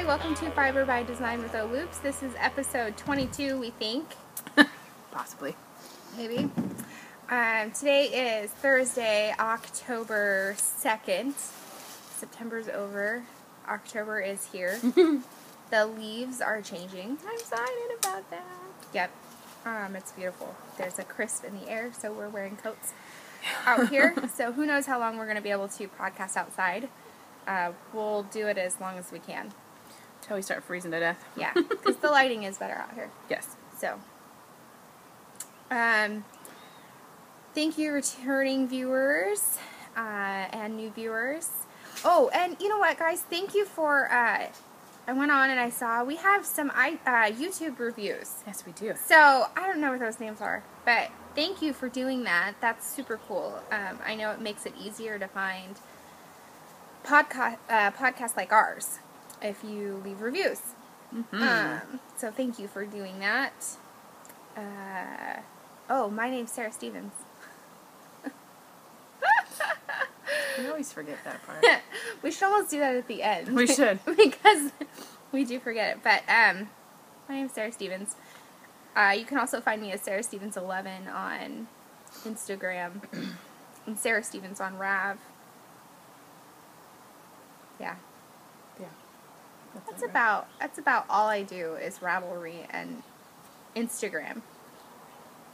Welcome to Fiber by Design with Ohloops. This is episode 22, we think. Possibly. Maybe. Today is Thursday, October 2nd. September's over. October is here. The leaves are changing. I'm excited about that. Yep. It's beautiful. There's a crisp in the air, so we're wearing coats out here. So who knows how long we're going to be able to podcast outside. We'll do it as long as we can. Until we start freezing to death. Yeah, because the lighting is better out here. Yes. So, thank you returning viewers and new viewers. Oh, and you know what, guys? Thank you for, I went on and I saw we have some YouTube reviews. Yes, we do. So, I don't know what those names are, but thank you for doing that. That's super cool. I know it makes it easier to find podcasts like ours if you leave reviews. So thank you for doing that. Oh, my name's Sarah Stevens. We always forget that part. We should almost do that at the end. We should. Because we do forget it. But my name's Sarah Stevens. You can also find me as Sarah Stevens 11 on Instagram and Sarah Stevens on Rav. Yeah. Yeah. That's about all I do is Ravelry and Instagram.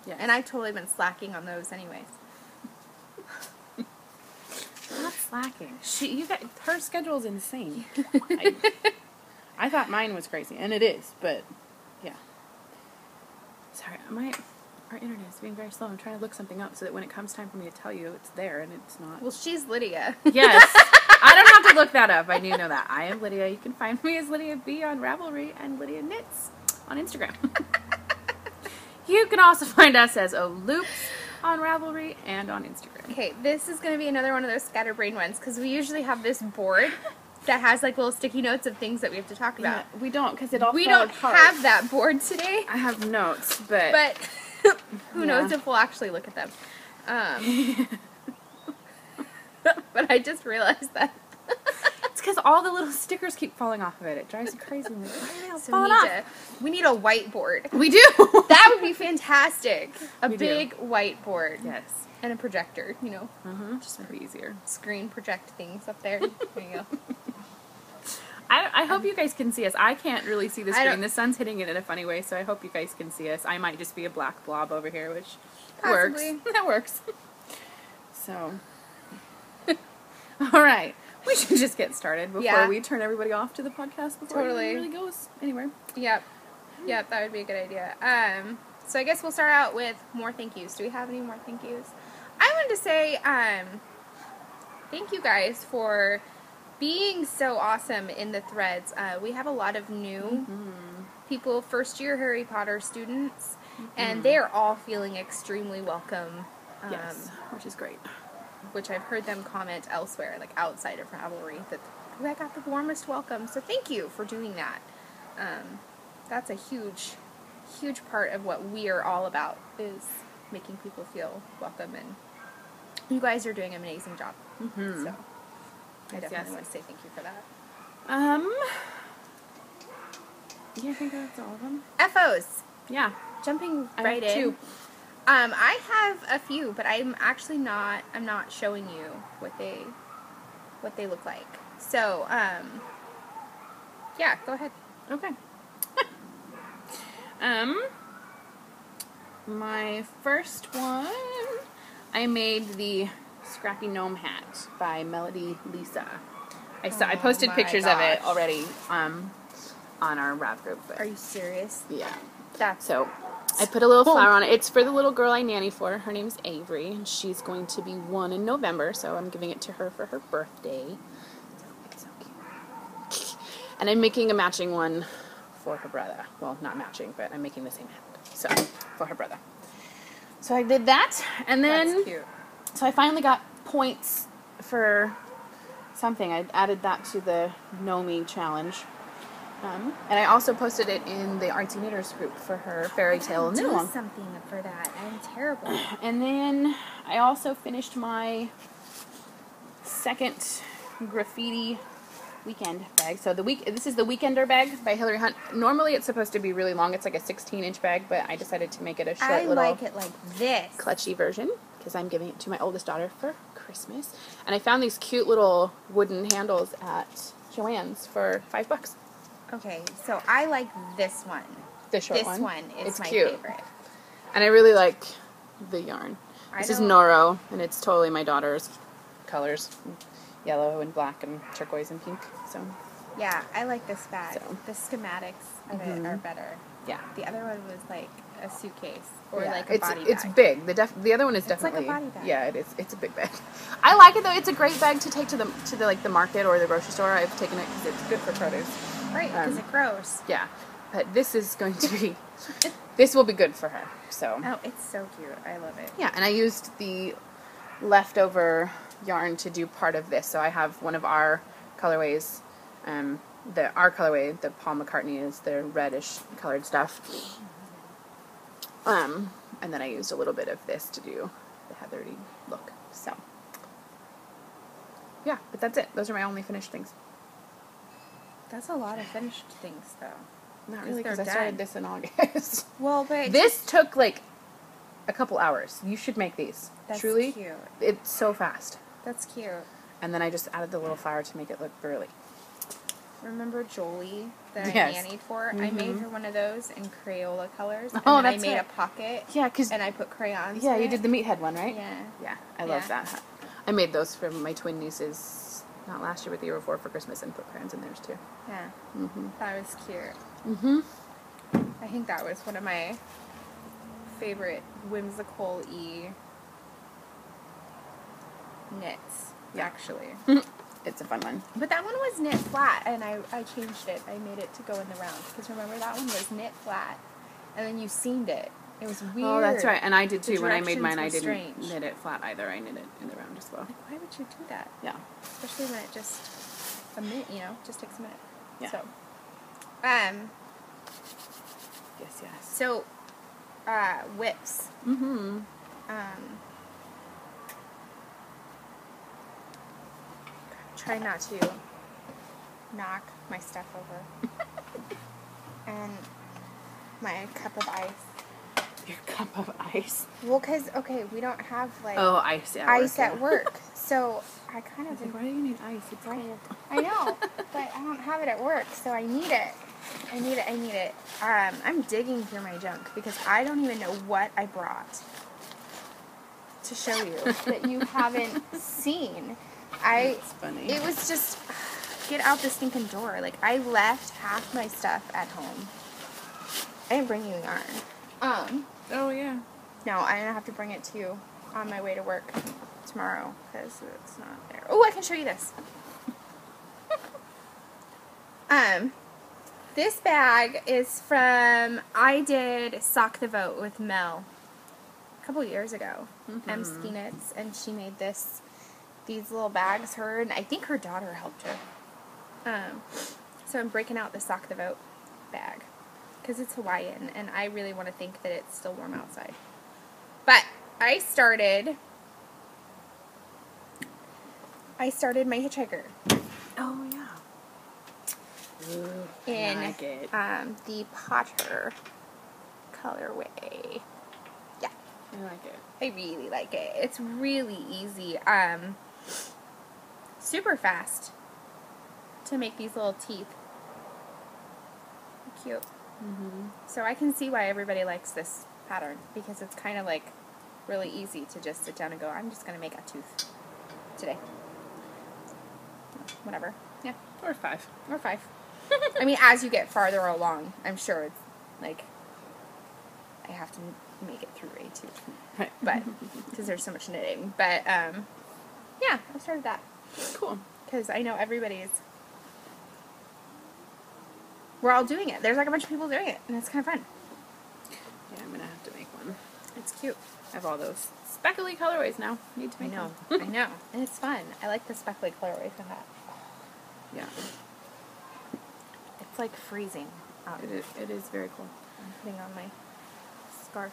Yes. And I've totally been slacking on those anyways. I'm not slacking. Her schedule's insane. I thought mine was crazy, and it is, but yeah. Sorry, our internet is being very slow. I'm trying to look something up so that when it comes time for me to tell you, it's there and it's not. Well, she's Lydia. Yes. I don't have to look that up. I do know that. I am Lydia. You can find me as Lydia B on Ravelry and Lydia Knits on Instagram. You can also find us as Ohloops on Ravelry and on Instagram. Okay, this is going to be another one of those scatterbrain ones because we usually have this board that has like little sticky notes of things that we have to talk about. Yeah, we don't because it all We fell don't apart. have that board today. I have notes, but who knows if we'll actually look at them. But I just realized that. It's because all the little stickers keep falling off of it. It drives me crazy. I'm like, why are they all So falling off? we need a whiteboard. We do. That would be fantastic. A We do. big whiteboard. Yes. And a projector, you know. Just make it easier. Screen project things up there. There you go. I hope you guys can see us. I can't really see the I don't- screen. The sun's hitting it in a funny way, so I hope you guys can see us. I might just be a black blob over here, which Possibly. works. That works. So, all right. We should just get started before we turn everybody off to the podcast before Totally. it really goes anywhere. Yep, that would be a good idea. So I guess we'll start out with more thank yous. Do we have any more thank yous? I wanted to say thank you guys for being so awesome in the threads. We have a lot of new people, first-year Harry Potter students, and they are all feeling extremely welcome. Yes, which is great. Which I've heard them comment elsewhere, like outside of Ravelry, that I got the warmest welcome. So thank you for doing that. That's a huge, huge part of what we are all about, is making people feel welcome, and you guys are doing an amazing job. So I definitely want to say thank you for that. You think that's all of them? FOs. Yeah. Jumping I right have in. 2. I have a few, but I'm actually not. I'm not showing you what they look like. So, yeah, go ahead. Okay. My first one, I made the Scrappy Gnome hat by Melody Lisa. I posted my pictures of it gosh. already on our rap group. But Are you serious? yeah. That's So I put a little flower on it. It's for the little girl I nanny for. Her name's Avery, and she's going to be 1 in November, so I'm giving it to her for her birthday. So it's so cute. And I'm making a matching one for her brother. Well, not matching, but I'm making the same hat. So, for her brother. So I did that, and then... That's cute. So I finally got points for something. I added that to the Nomi challenge. And I also posted it in the Artsy Knitters group for her fairy tale knit along. Do something for that. I'm terrible. And then I also finished my second graffiti weekend bag. So this is the Weekender bag by Hillary Hunt. Normally it's supposed to be really long. It's like a 16-inch bag, but I decided to make it a short I little like it like this. clutchy version because I'm giving it to my oldest daughter for Christmas. And I found these cute little wooden handles at Joann's for $5. Okay, so I like this one. The short This one. one is It's my cute. favorite. And I really like the yarn. This is don't- Noro, and it's totally my daughter's colors. Yellow and black and turquoise and pink. So, Yeah, I like this bag. So. The schematics of it are better. yeah. The other one was like a suitcase or Yeah, like a it's, body it's bag. big. The other one is It's like a definitely body bag. Yeah, it is. It's a big bag. I like it though. It's a great bag to take to the like the market or the grocery store. I've taken it because it's good for produce. Right, because it grows. Yeah, but this is going to be. This will be good for her. So. Oh, it's so cute. I love it. Yeah, and I used the leftover yarn to do part of this. So I have one of our colorways. Our colorway, the Paul McCartney, is the reddish colored stuff. And then I used a little bit of this to do the Heathery look. So, yeah, but that's it. Those are my only finished things. That's a lot of finished things, though. Not really, because they're I started done. this in August. Well, but This took like a couple hours. You should make these. That's Truly, cute. it's so fast. That's cute. And then I just added the little flower to make it look girly. Remember Jolie that I Yes. nannied for? I made her one of those in Crayola colors. And Oh, then I that's made right. a pocket. Yeah, because And I put crayons. yeah, in you it. did the meathead one, right? Yeah. Yeah, I love Yeah. that. I made those for my twin nieces, not last year, but the year before for Christmas, and put crayons in theirs too. Yeah. Mm-hmm. That was cute. Mm-hmm. I think that was one of my favorite whimsical-y knits, Yeah. actually. It's a fun one. But that one was knit flat, and I changed it. I made it to go in the round. Because remember, that one was knit flat, and then you seamed it. It was weird. Oh, that's right. And I did The too. When I made mine, I directions didn't were strange. knit it flat either. I knit it in the round as well. Like, why would you do that? Yeah. Especially when it just, a minute, just takes a minute. Yeah. So, Yes, yes. so, whips. Mm-hmm. Try not to knock my stuff over. And my cup of ice. Your cup of ice. Well, because, okay, we don't have, like, Oh, ice at ice work. at work. So, I kind of... Like, why do you need ice? It's cold. I know, but I don't have it at work, so I need it. I need it. I'm digging through my junk because I don't even know what I brought to show you that you haven't seen. It's funny. It was just, get out the stinking door. Like, I left half my stuff at home. I didn't bring you yarn. Oh, yeah. No, I'm going to have to bring it to you on my way to work tomorrow because it's not there. Oh, I can show you this. This bag is from, I did Sock the Vote with Mel a couple years ago. M Ski Knits, and she made these little bags. Her and I think her daughter helped her. So I'm breaking out the Sock the Vote bag because it's Hawaiian, and I really want to think that it's still warm outside. But I started my hitchhiker. Oh, yeah. Ooh, in I like it. the Potter colorway. Yeah, I like it. I really like it. It's really easy. Super fast to make these little teeth. Cute. Mm-hmm. So I can see why everybody likes this pattern, because it's kind of like really easy to just sit down and go, I'm just going to make a tooth today. Whatever. Yeah. Or 5. Or 5. I mean, as you get farther along, I'm sure it's like I have to make it through a tooth. Right. But, because there's so much knitting. But, yeah, I started that. Cool. Because I know we're all doing it. There's like a bunch of people doing it, and it's kind of fun. Yeah, I'm going to have to make one. It's cute. I have all those speckly colorways now. Need to I make know. one. I know. And it's fun. I like the speckly colorway from that. Yeah. It's like freezing out. It is very cool. I'm putting on my scarf.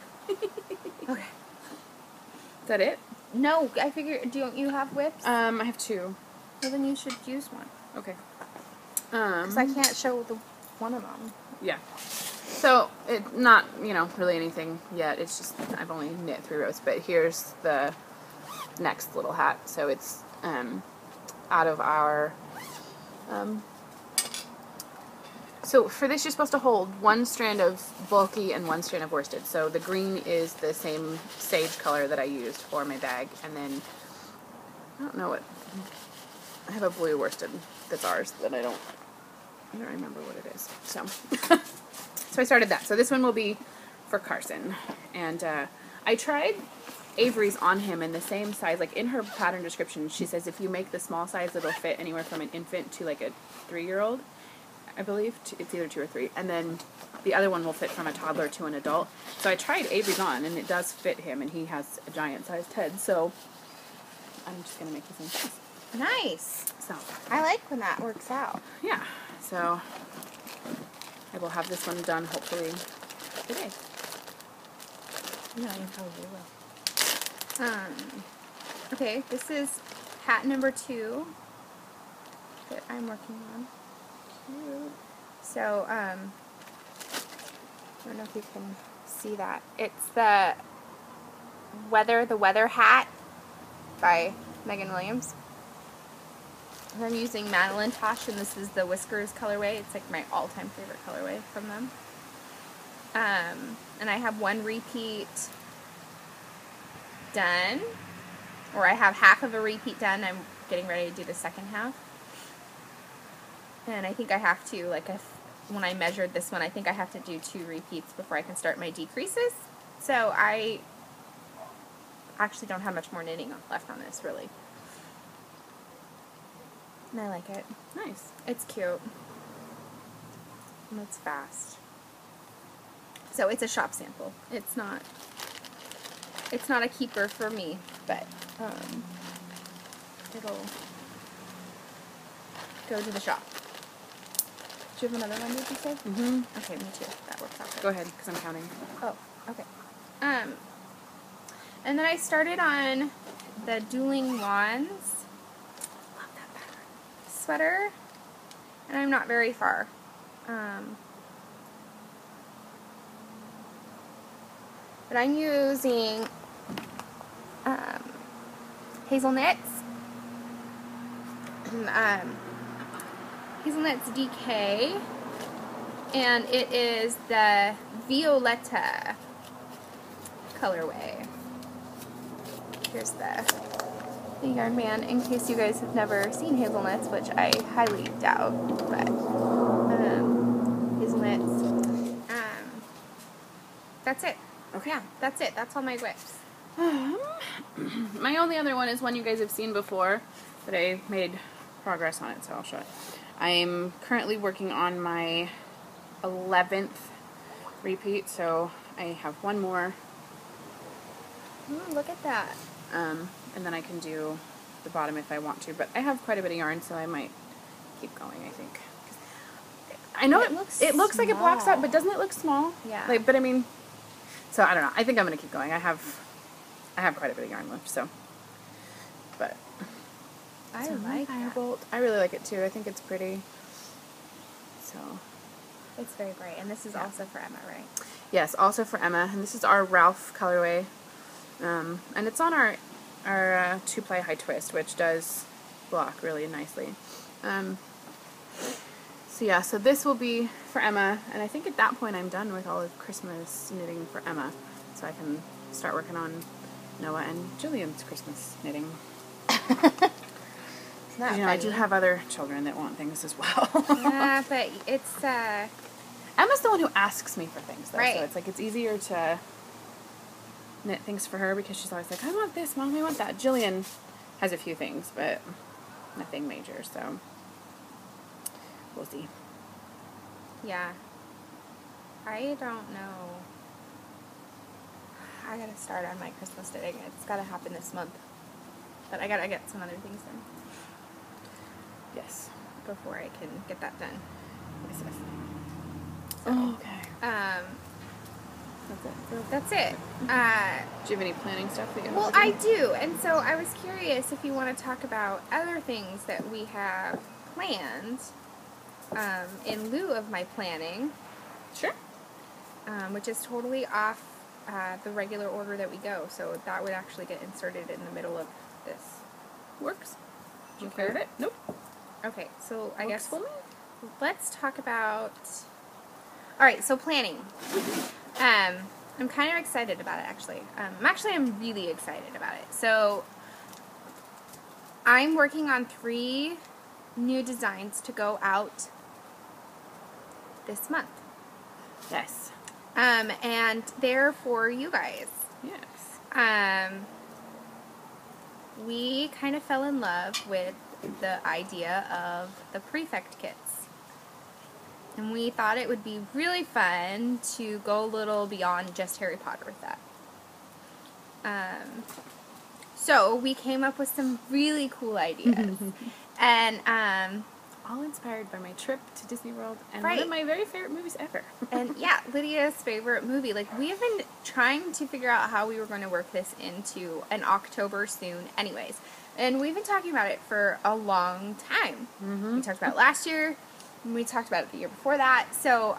Okay. Is that it? No, I figure, don't you have whips? I have 2. Well, then you should use one. Okay. Because I can't show one of them. Yeah. So, it's not, really anything yet. It's just, I've only knit 3 rows. But here's the next little hat. So it's out of our... So for this, you're supposed to hold 1 strand of bulky and 1 strand of worsted. So the green is the same sage color that I used for my bag. And then, I don't know what... I have a blue worsted that's ours that I don't remember what it is. So... So I started that. So this one will be for Carson. And I tried Avery's on him in the same size. Like in her pattern description, she says if you make the small size, it'll fit anywhere from an infant to like a 3-year-old, I believe. It's either 2 or 3. And then the other one will fit from a toddler to an adult. So I tried Avery's on, and it does fit him, and he has a giant-sized head. So I'm just going to make the same size. Nice. So I like when that works out. yeah. So... I will have this one done, hopefully, today. No, you probably will. Okay, this is hat number 2 that I'm working on. Cute. So, I don't know if you can see that. It's the Weather hat by Megan Williams. And I'm using Madeline Tosh, and this is the Whiskers colorway. It's like my all-time favorite colorway from them. And I have 1 repeat done, or I have half of a repeat done. I'm getting ready to do the second half. And I think I have to, like, when I measured this one, I think I have to do 2 repeats before I can start my decreases. So I actually don't have much more knitting left on this, really. And I like it. Nice. It's cute. And it's fast. So it's a shop sample. It's not a keeper for me, but it'll go to the shop. Do you have another one, did you say? Mm-hmm. Okay, me too. That works out good. Go ahead, because I'm counting. Oh, okay. And then I started on the Dueling Wands sweater, and I'm not very far. But I'm using Hazelnuts, Hazelnuts DK, and it is the Violetta colorway. Here's the Yarn Man, in case you guys have never seen Hazelnuts, which I highly doubt, but Hazelnuts. That's it. Okay. Yeah, that's it. That's all my whips. My only other one is one you guys have seen before, but I made progress on it, so I'll show it. I'm currently working on my 11th repeat, so I have 1 more. Ooh, look at that. And then I can do the bottom if I want to, but I have quite a bit of yarn, so I might keep going, I think. I know it looks like it blocks out, but doesn't it look small? Yeah. Like, but I mean, so I don't know. I think I'm gonna keep going. I have quite a bit of yarn left, so. But I like that. I really like it too. I think it's pretty. So It's very bright. And this is also for Emma, right? yes, also for Emma. And this is our Ralph colorway. And it's on our 2-ply high twist, which does block really nicely. So yeah, so this will be for Emma, and I think at that point I'm done with all of Christmas knitting for Emma, so I can start working on Noah and Jillian's Christmas knitting. I do have other children that want things as well. But it's Emma's the one who asks me for things, though, right. So it's like it's easier to knit things for her because she's always like, I want this, Mom, I want that. Jillian has a few things, but nothing major, so we'll see. Yeah. I don't know. I gotta start on my Christmas knitting. It's gotta happen this month. But I gotta get some other things done. Yes. Before I can get that done. Yes, yes. So, okay. That's it. Do you have any planning stuff that you Well, I do. And so I was curious if you want to talk about other things that we have planned in lieu of my planning. Sure. Which is totally off the regular order that we go. So that would actually get inserted in the middle of this. Works. Did you cleared it? Nope. Okay, so I guess for me. let's talk about... Alright, so planning. I'm kind of excited about it, actually. I'm really excited about it. So, I'm working on 3 new designs to go out this month. Yes. And they're for you guys. Yes. We kind of fell in love with the idea of the prefect kits. And we thought it would be really fun to go a little beyond just Harry Potter with that. So we came up with some really cool ideas. And all inspired by my trip to Disney World and right. one of my very favorite movies ever. And yeah, Lydia's favorite movie. Like, we have been trying to figure out how we were going to work this into an October soon anyways. And we've been talking about it for a long time. We talked about it last year. And we talked about it the year before that. So,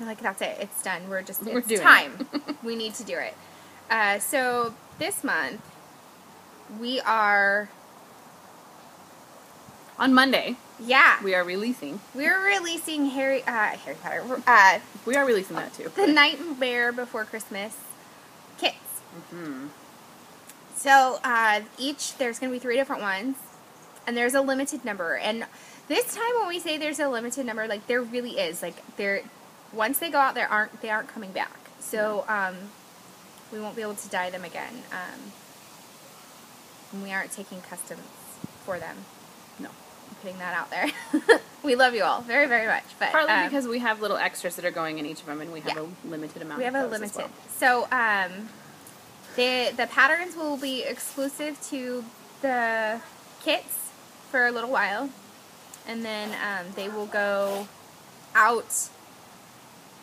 we're like, that's it. It's done. It's doing time. We need to do it. So, this month, we are... On Monday, yeah, we're releasing Harry Potter. We are releasing that too. The Nightmare Before Christmas kits. So there's going to be 3 different ones, and there's a limited number. And this time, when we say there's a limited number, like, there really is. Like, once they go out, they aren't coming back. So we won't be able to dye them again. And we aren't taking customs for them. No. I'm putting that out there. We love you all very, very much. But partly because we have little extras that are going in each of them, and we have a limited amount. We have a limited. So the patterns will be exclusive to the kits for a little while, and then they will go out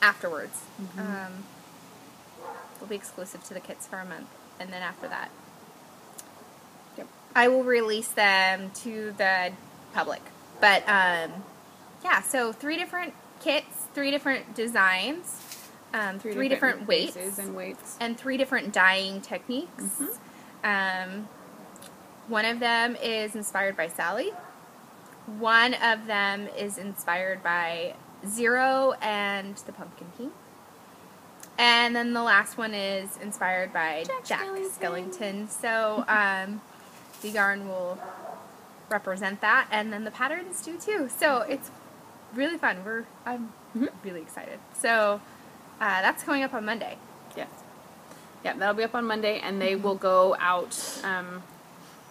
afterwards. They'll be exclusive to the kits for a month, and then after that, I will release them to the public. But, yeah, so 3 different kits, 3 different designs, 3 different weights, and 3 different dyeing techniques. One of them is inspired by Sally. One of them is inspired by Zero and the Pumpkin King. And then the last one is inspired by Jack Skellington. So, the yarn will represent that, and then the patterns do too. So it's really fun. I'm really excited. So that's coming up on Monday. Yes. Yeah, that'll be up on Monday, and they will go out.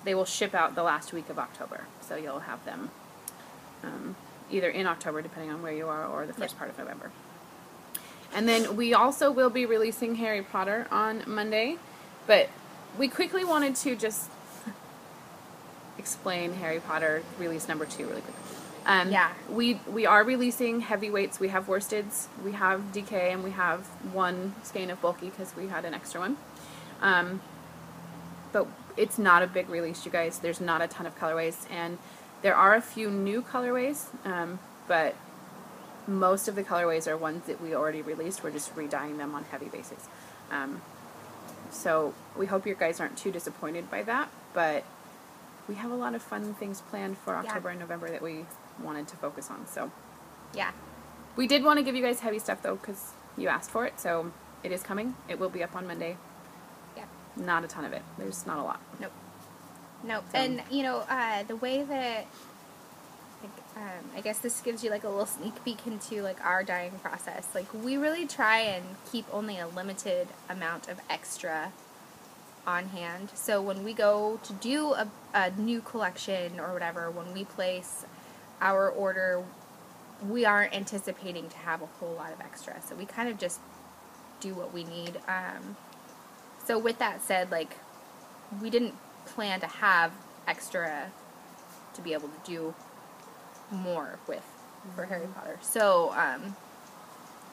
They will ship out the last week of October, so you'll have them either in October, depending on where you are, or the first part of November. And then we also will be releasing Harry Potter on Monday, but we quickly wanted to just explain Harry Potter release number 2 really quick. We are releasing heavyweights. We have worsteds, we have DK, and we have 1 skein of bulky because we had an extra one. But it's not a big release, you guys. There's not a ton of colorways, and there are a few new colorways, but most of the colorways are ones that we already released. We're just redying them on heavy bases. So we hope you guys aren't too disappointed by that, but we have a lot of fun things planned for October and November that we wanted to focus on. So Yeah. we did want to give you guys heavy stuff though, because you asked for it. So it is coming. It will be up on Monday. Yeah. Not a ton of it. There's not a lot. Nope. Nope. So- And, you know, the way that, like, I guess this gives you, like, a little sneak peek into, like, our dyeing process. Like, we really try and keep only a limited amount of extra on hand. So when we go to do a new collection or whatever, when we place our order, we aren't anticipating to have a whole lot of extra. So we kind of just do what we need. So with that said, like, we didn't plan to have extra to be able to do more with for Harry Potter. So,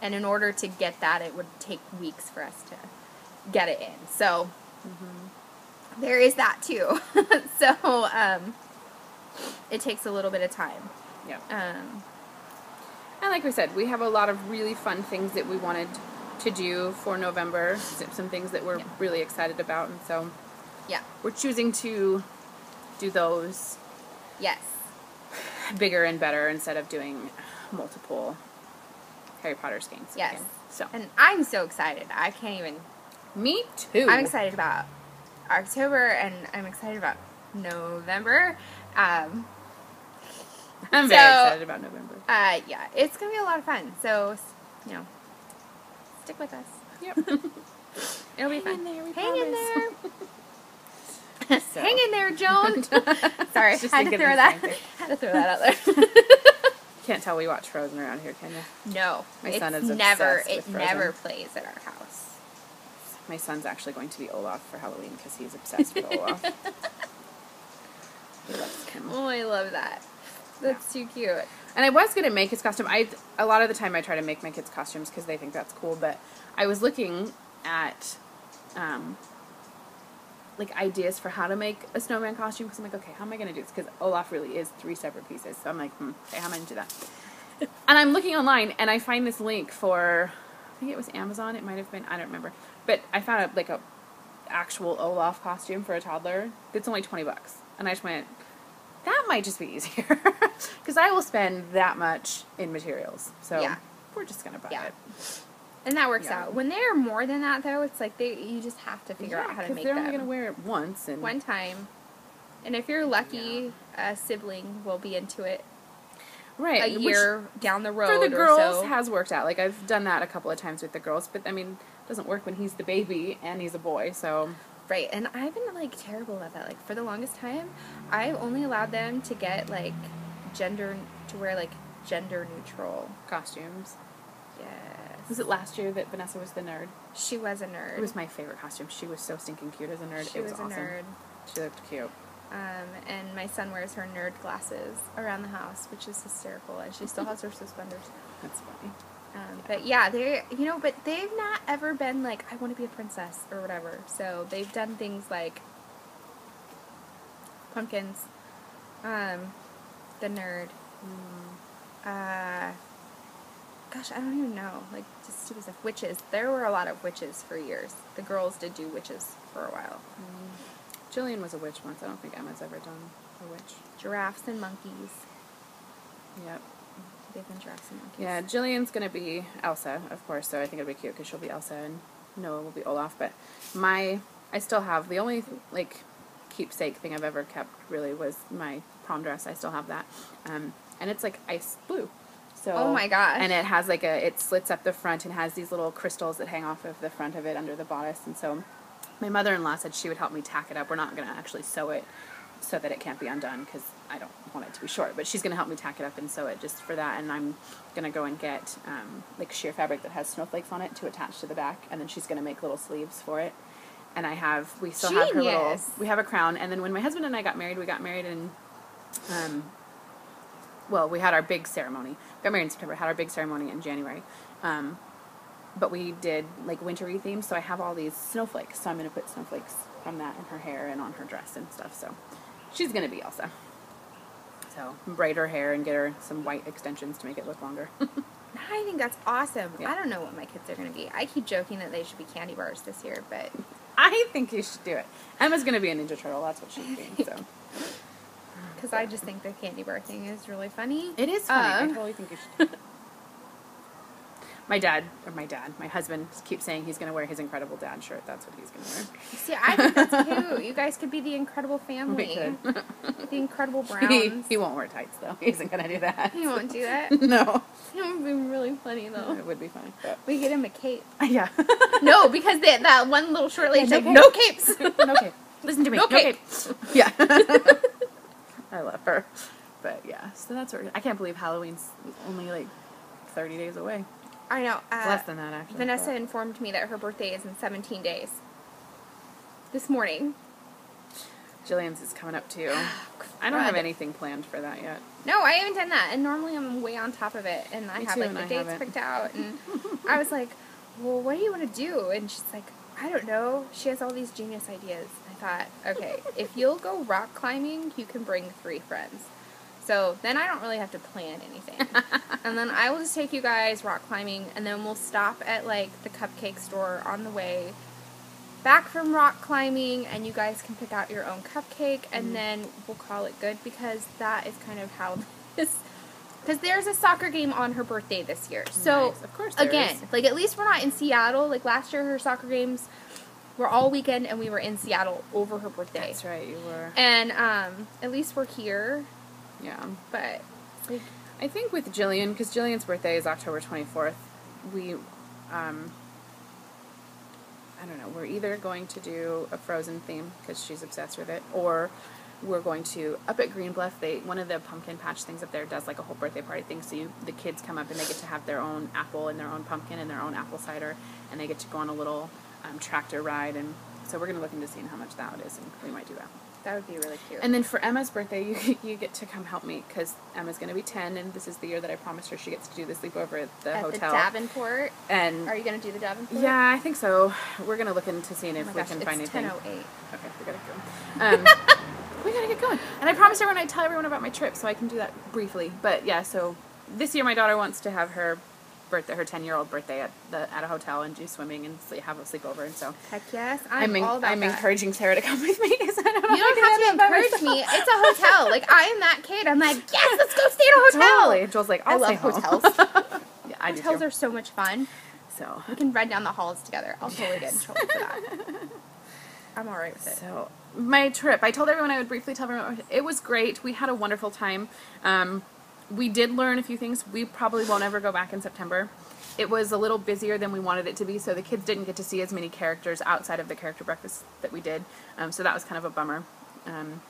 and in order to get that, it would take weeks for us to get it in. So, there is that too. So, it takes a little bit of time. Yeah. And like we said, we have a lot of really fun things that we wanted to do for November. Some things that we're really excited about, and so Yeah. we're choosing to do those Yes. bigger and better instead of doing multiple Harry Potter skeins. Yes. again. So And I'm so excited. I can't even. me too. I'm excited about October, and I'm excited about November. I'm very So- excited about November. Yeah, it's gonna be a lot of fun. So, you know, stick with us. Yep. It'll be Hang fun. in there, we Hang in promise. there. So- Hang in there, Joan. Sorry, Just had to thinking throw the that. same thing. Had to throw that out there. Can't tell we watch Frozen around here, can you? No, My it's son is never. obsessed It with Frozen. never plays at our house. My son's actually going to be Olaf for Halloween because he's obsessed with Olaf. He loves him. Oh, I love that. That's too cute. And I was going to make his costume. A lot of the time I try to make my kids' costumes because they think that's cool, but I was looking at like ideas for how to make a snowman costume because I'm like, okay, how am I going to do this? Because Olaf really is 3 separate pieces. So I'm like, okay, how am I going to do that? And I'm looking online and I find this link for, I think it was Amazon. It might have been, I don't remember. But I found a actual Olaf costume for a toddler that's only $20. And I just went, that might just be easier. Because I will spend that much in materials. So Yeah. we're just going to buy Yeah. it. And that works Yeah. out. When they're more than that, though, it's like you just have to figure out how to 'cause make they're them only going to wear it once. And one time. And if you're lucky, a sibling will be into it right, a year down the road. for the girls or so. has worked out. Like I've done that a couple of times with the girls, but I mean, it doesn't work when he's the baby and he's a boy. So Right, and I've been, like, terrible about that. Like, for the longest time, I've only allowed them to get, like, gender neutral. costumes. Yes. Was it last year that Vanessa was the nerd? She was a nerd. It was my favorite costume. She was so stinking cute as a nerd. She it was was awesome. a nerd. She looked cute. And my son wears her nerd glasses around the house, which is hysterical, and she still has her suspenders. That's funny. But yeah, but they've not ever been like, I want to be a princess or whatever. So they've done things like pumpkins, the nerd, gosh, I don't even know, like, just stupid stuff. Witches. There were a lot of witches for years. The girls did do witches for a while. Jillian was a witch once. I don't think Emma's ever done a witch. Giraffes and monkeys. Yep. They've been giraffes and monkeys. Yeah, Jillian's going to be Elsa, of course, so I think it'll be cute because she'll be Elsa and Noah will be Olaf. But I still have, the only, like, keepsake thing I've ever kept, really, was my prom dress. I still have that. And it's, like, ice blue. So, Oh my gosh. And it has, like, it slits up the front and has these little crystals that hang off of the front of it under the bodice. And so my mother-in-law said she would help me tack it up. We're not going to actually sew it so that it can't be undone because I don't want it to be short. But she's going to help me tack it up and sew it just for that. And I'm going to go and get like sheer fabric that has snowflakes on it to attach to the back. And then she's going to make little sleeves for it. And we still have her little, Genius. we have a crown. And then when my husband and I got married, we got married in, well, we had our big ceremony. Got married in September, had our big ceremony in January. But we did like wintry themes, so I have all these snowflakes. So I'm going to put snowflakes from that in her hair and on her dress and stuff. So she's going to be Elsa. So braid her hair and get her some white extensions to make it look longer. I think that's awesome. Yeah. I don't know what my kids are going to be. I keep joking that they should be candy bars this year, but... I think you should do it. Emma's going to be a Ninja Turtle. That's what she's being, so. Because I just think the candy bar thing is really funny. It is funny. I totally think you should do it. My husband keeps saying he's going to wear his Incredible Dad shirt. That's what he's going to wear. See, I think that's cute. You guys could be the Incredible Family. We could. The Incredible Browns. He won't wear tights, though. He isn't going to do that. He won't do that? No. It would be really funny, though. It would be funny. But. We get him a cape. Yeah. No, because that one little short lady's no like, cape. no capes. No cape. Listen to me. No No cape. cape. Yeah. I love her. But, yeah. So that's what... I can't believe Halloween's only, like, 30 days away. I know. Less than that, actually. Vanessa informed me that her birthday is in 17 days. This morning. Jillian's is coming up, too. I don't have anything planned for that yet. No, I haven't done that. And normally I'm way on top of it. And I have, like, the dates picked out. And I was like, well, what do you want to do? And she's like, I don't know. She has all these genius ideas. I thought, okay, if you'll go rock climbing, you can bring 3 friends. So then I don't really have to plan anything. And then I will just take you guys rock climbing, and then we'll stop at, like, the cupcake store on the way back from rock climbing, and you guys can pick out your own cupcake, and then we'll call it good, because that is kind of how this... Because there's a soccer game on her birthday this year. So, nice. Of course there again, is. like, at least we're not in Seattle. Like, last year her soccer games were all weekend, and we were in Seattle over her birthday. That's right, you were. And at least we're here. Yeah. But, like... I think with Jillian, because Jillian's birthday is October 24th, we, I don't know, we're either going to do a Frozen theme, because she's obsessed with it, or we're going to, up at Green Bluff, one of the pumpkin patch things up there does like a whole birthday party thing, so the kids come up and they get to have their own apple and their own pumpkin and their own apple cider, and they get to go on a little tractor ride, and so we're going to look into seeing how much that is, and we might do that. That would be really cute. And then for Emma's birthday, you get to come help me, because Emma's going to be 10, and this is the year that I promised her she gets to do the sleepover at the hotel. At the Davenport? And are you going to do the Davenport? Yeah, I think so. We're going to look into seeing if we can find anything. It's 10:08. Okay, we got to go. We got to get going. And I promised everyone I'd tell everyone about my trip, so I can do that briefly. But yeah, so this year my daughter wants to have her birthday, her 10-year-old birthday at a hotel and do swimming and have a sleepover, and so heck yes, I'm all about I'm that. encouraging Sarah to come with me. You don't have to encourage me. It's a hotel. Like, I am that kid. I'm like, yes, let's go stay at a hotel. Totally. Joel's like, I love hotels. Yeah, I do hotels too. are so much fun. So we can ride down the halls together. I'll totally get in trouble for that. I'm all right with it. So my trip, I told everyone I would briefly tell everyone. It was great. We had a wonderful time. We did learn a few things. We probably won't ever go back in September. It was a little busier than we wanted it to be, so the kids didn't get to see as many characters outside of the character breakfast that we did. So that was kind of a bummer. And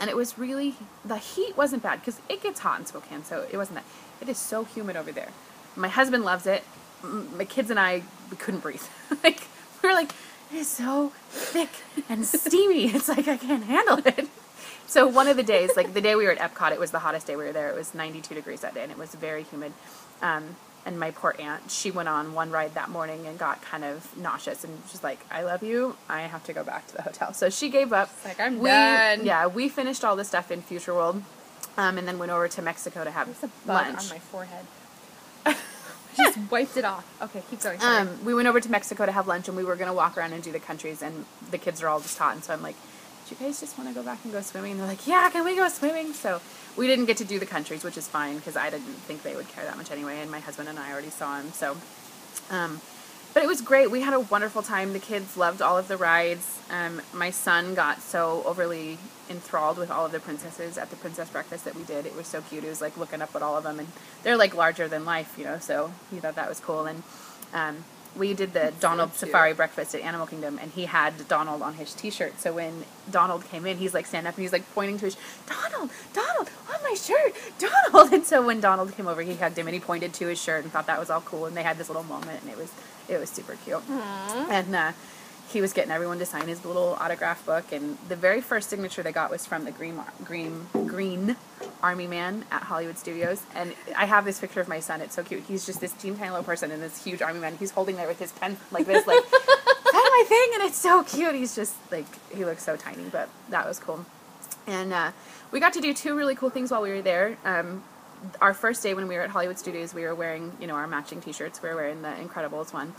it was really, the heat wasn't bad, because it gets hot in Spokane, so it wasn't that. It is so humid over there. My husband loves it. My kids and I, we couldn't breathe. We were like, it is so thick and steamy. It's like, I can't handle it. So one of the days, like the day we were at Epcot, it was the hottest day we were there. It was 92 degrees that day, and it was very humid. And my poor aunt, she went on one ride that morning and got kind of nauseous, and she's like, I love you, I have to go back to the hotel. So she gave up. It's like, I'm done. Yeah, we finished all the stuff in Future World, and then went over to Mexico to have There's a bug lunch. on my forehead. Just wiped it off. Okay, keep going. Sorry. We went over to Mexico to have lunch, and we were going to walk around and do the countries, and the kids are all just hot, and so I'm like, do you guys just want to go back and go swimming? And they're like, yeah, can we go swimming? So we didn't get to do the countries, which is fine, because I didn't think they would care that much anyway, and my husband and I already saw him. So, but it was great. We had a wonderful time. The kids loved all of the rides. My son got so overly enthralled with all of the princesses at the princess breakfast that we did. It was so cute. He was like looking up at all of them, and they're like larger than life, you know, so he thought that was cool. And we did the Donald Safari breakfast at Animal Kingdom, and he had Donald on his t-shirt. So when Donald came in, he's like standing up and he's like pointing to his, Donald, on my shirt, Donald. And so when Donald came over, he hugged him and he pointed to his shirt and thought that was all cool. And they had this little moment, and it was super cute. Aww. And he was getting everyone to sign his little autograph book, and the very first signature they got was from the Green Army Man at Hollywood Studios. And I have this picture of my son. It's so cute. He's just this teeny tiny little person and this huge army man. He's holding there with his pen like this, like, that's my thing, and it's so cute. He's just like, he looks so tiny, but that was cool. And we got to do 2 really cool things while we were there. our first day when we were at Hollywood Studios, we were wearing, you know, our matching t-shirts. We were wearing the Incredibles one.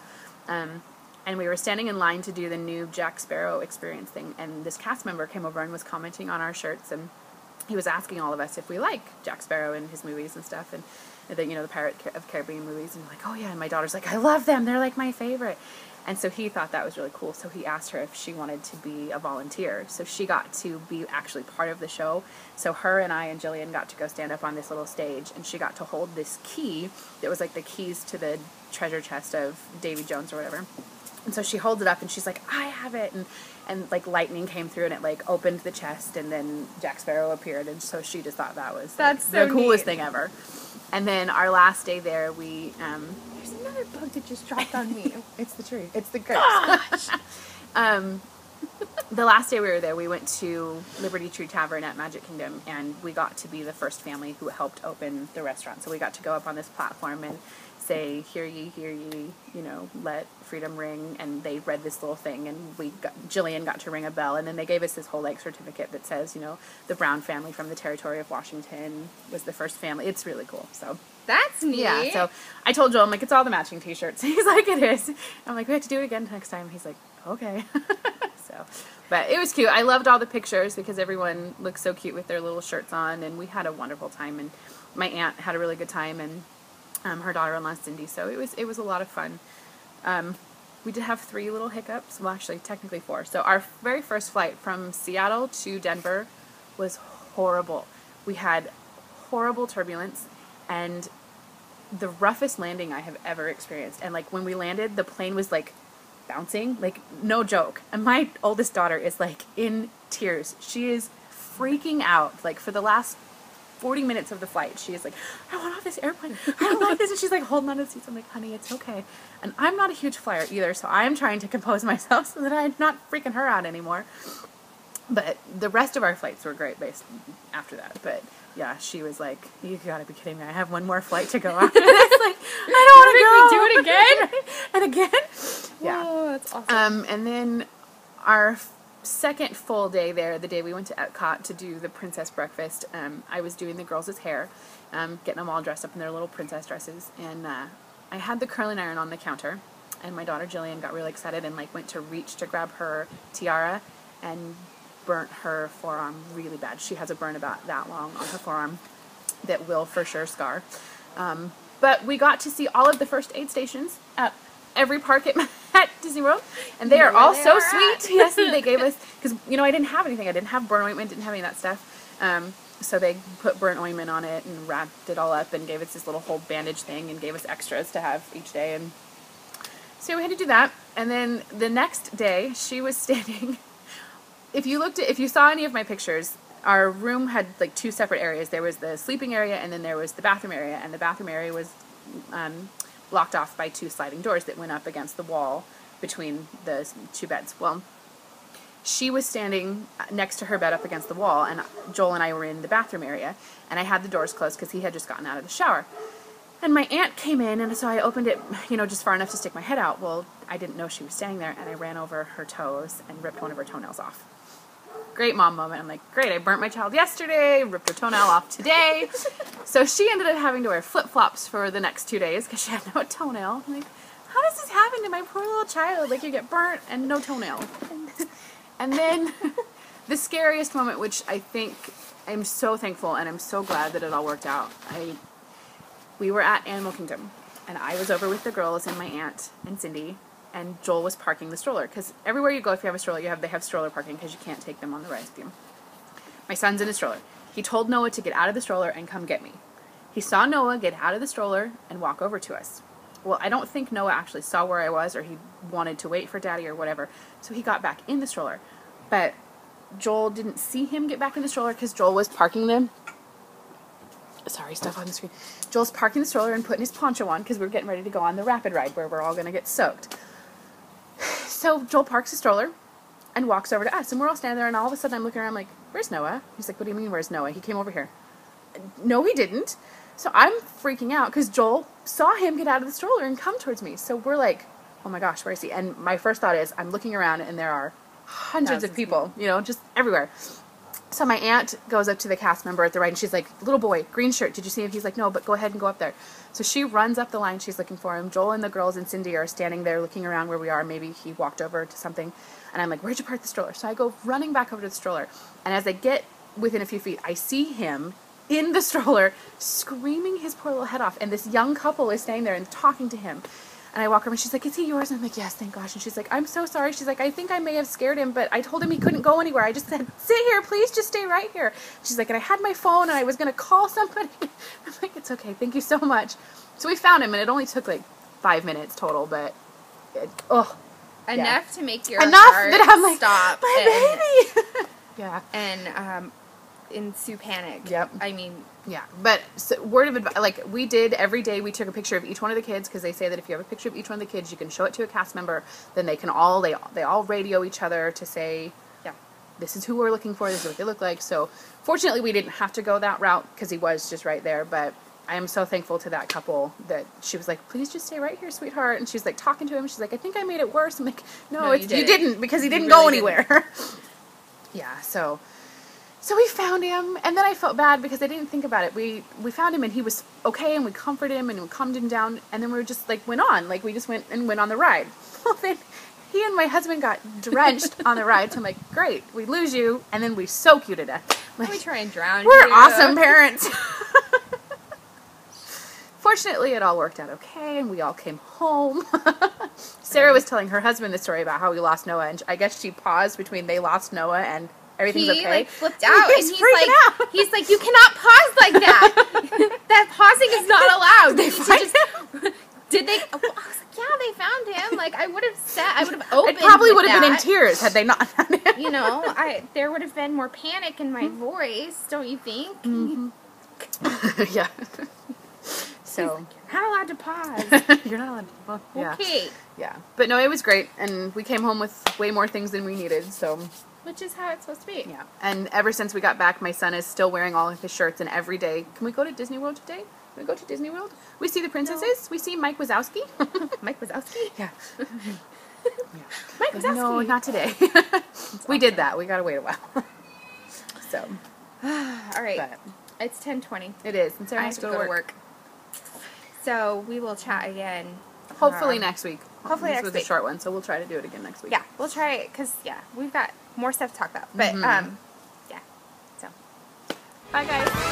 And we were standing in line to do the new Jack Sparrow experience thing, and this cast member came over and was commenting on our shirts, and he was asking all of us if we like Jack Sparrow and his movies and stuff, and the, you know, the Pirate of Caribbean movies, and we're like, oh yeah, and my daughter's like, I love them, they're like my favorite. And so he thought that was really cool, so he asked her if she wanted to be a volunteer. So she got to be actually part of the show. So her and I and Jillian got to go stand up on this little stage, and she got to hold this key that was like the keys to the treasure chest of Davy Jones or whatever. And so she holds it up, and she's like, I have it, and like lightning came through, and it like opened the chest, and then Jack Sparrow appeared, and so she just thought that was like, the coolest thing ever. And then our last day there, we there's another bug that just dropped on me. it's the tree. It's the curse. The last day we were there, we went to Liberty Tree Tavern at Magic Kingdom, and we got to be the first family who helped open the restaurant. So we got to go up on this platform and say, hear ye, you know, let freedom ring, and they read this little thing, and Jillian got to ring a bell, and then they gave us this whole like certificate that says, you know, the Brown family from the territory of Washington was the first family. It's really cool. So that's neat. Yeah, so I told Joel, I'm like, it's all the matching t-shirts. He's like, it is. I'm like, we have to do it again next time. He's like, okay. So, but it was cute. I loved all the pictures because everyone looked so cute with their little shirts on, and we had a wonderful time, and my aunt had a really good time, and her daughter-in-law Cindy, so it was a lot of fun. We did have 3 little hiccups, well actually technically 4. So our very first flight from Seattle to Denver was horrible. We had horrible turbulence and the roughest landing I have ever experienced, and like when we landed the plane was like bouncing, like no joke, and my oldest daughter is like in tears. She is freaking out, like for the last 40 minutes of the flight, she is like, I want off this airplane, I don't like this, and she's like holding on to the seats. I'm like, honey, it's okay. And I'm not a huge flyer either, so I'm trying to compose myself so that I'm not freaking her out anymore. But the rest of our flights were great based after that. But yeah, she was like, you gotta be kidding me, I have one more flight to go after this. Like, I don't want to go. Do it again? And again? Yeah. Oh, that's awesome. And then our second full day there, the day we went to Epcot to do the princess breakfast, I was doing the girls' hair, getting them all dressed up in their little princess dresses, and I had the curling iron on the counter, and my daughter Jillian got really excited and like went to reach to grab her tiara and burnt her forearm really bad. She has a burn about that long on her forearm that will for sure scar. But we got to see all of the first aid stations at every park at Disney World, and they are all so sweet. Yes, and they gave us, because you know I didn't have anything. I didn't have burn ointment, didn't have any of that stuff. So they put burn ointment on it and wrapped it all up and gave us this little whole bandage thing and gave us extras to have each day. And so we had to do that. And then the next day, she was standing. If you saw any of my pictures, our room had like 2 separate areas. There was the sleeping area, and then there was the bathroom area. And the bathroom area was blocked off by 2 sliding doors that went up against the wall between the 2 beds. Well, she was standing next to her bed up against the wall, and Joel and I were in the bathroom area, and I had the doors closed because he had just gotten out of the shower. And my aunt came in, and so I opened it, you know, just far enough to stick my head out. Well, I didn't know she was standing there, and I ran over her toes and ripped one of her toenails off. Great mom moment. I'm like, great, I burnt my child yesterday, ripped her toenail off today. So she ended up having to wear flip-flops for the next 2 days because she had no toenail. I'm like, how does this happen to my poor little child? Like, you get burnt and no toenail. And then the scariest moment, which I think I'm so thankful and I'm so glad that it all worked out. We were at Animal Kingdom, and I was over with the girls and my aunt and Cindy, and Joel was parking the stroller, because everywhere you go, if you have a stroller, they have stroller parking because you can't take them on the rides with you. My son's in a stroller. He told Noah to get out of the stroller and come get me. He saw Noah get out of the stroller and walk over to us. Well, I don't think Noah actually saw where I was, or he wanted to wait for Daddy or whatever, so he got back in the stroller. But Joel didn't see him get back in the stroller because Joel was parking them. Sorry, stuff on the screen. Joel's parking the stroller and putting his poncho on because we were getting ready to go on the rapid ride where we're all going to get soaked. So Joel parks the stroller and walks over to us, and we're all standing there, and all of a sudden I'm looking around like, where's Noah? He's like, what do you mean, where's Noah? He came over here. No, he didn't. So I'm freaking out because Joel saw him get out of the stroller and come towards me. So we're like, oh my gosh, where is he? And my first thought is, I'm looking around, and there are hundreds of people, you know, just everywhere. So my aunt goes up to the cast member at the ride, and she's like, little boy, green shirt, did you see him? He's like, no, but go ahead and go up there. So she runs up the line, she's looking for him. Joel and the girls and Cindy are standing there looking around where we are. Maybe he walked over to something. And I'm like, where'd you park the stroller? So I go running back over to the stroller. And as I get within a few feet, I see him in the stroller screaming his poor little head off. And this young couple is standing there and talking to him. And I walk over and she's like, is he yours? And I'm like, yes, thank gosh. And she's like, I'm so sorry. She's like, I think I may have scared him, but I told him he couldn't go anywhere. I just said, sit here, please just stay right here. She's like, and I had my phone and I was going to call somebody. I'm like, it's okay. Thank you so much. So we found him and it only took like 5 minutes total, but enough to make your heart that I'm like, stop. My baby. Yeah. And ensue panic. Yep. I mean, yeah. But so, word of advice, like we did every day, we took a picture of each one of the kids because they say that if you have a picture of each one of the kids, you can show it to a cast member. Then they can all they all radio each other to say, yeah, this is who we're looking for. This is what they look like. So fortunately, we didn't have to go that route because he was just right there. But I am so thankful to that couple that she was like, please just stay right here, sweetheart. And she's like talking to him. She's like, I think I made it worse. I'm like, no you didn't because he didn't go anywhere. Yeah, so we found him, and then I felt bad because I didn't think about it. We found him, and he was okay, and we comforted him, and we calmed him down, and then we were just, like, went on. Like, we just went on the ride. Well, then he and my husband got drenched on the ride, so I'm like, great, we lose you, and then we soak you to death. Like, we try and drown we're you. awesome parents. Fortunately, it all worked out okay, and we all came home. Sarah was telling her husband the story about how we lost Noah, and I guess she paused between they lost Noah and everything's okay. He like flipped out, and he's like, you cannot pause like that. That pausing is not allowed. Did they find him? Did they? Well, I was like, yeah, they found him. Like I would have opened. I probably would have been in tears had they not found him. You know, there would have been more panic in my voice, don't you think? Mm-hmm. Yeah. So like, you're not allowed to pause. You're not allowed to. Well, yeah. Okay. Yeah, but no, it was great, and we came home with way more things than we needed. So. Which is how it's supposed to be. Yeah. And ever since we got back, my son is still wearing all of his shirts, and every day, can we go to Disney World today? Can we go to Disney World? We see the princesses. No. We see Mike Wazowski. Mike Wazowski? Yeah. Yeah. Mike Wazowski. No, not today. We did that. We gotta wait a while. So. All right. But it's 10:20. It is. And Sarah I has have to go to work. So we will chat again. Hopefully next week. Hopefully next week. This was a short one, so we'll try to do it again next week. Yeah, we'll try it because we've got more stuff to talk about. But yeah. So. Bye guys.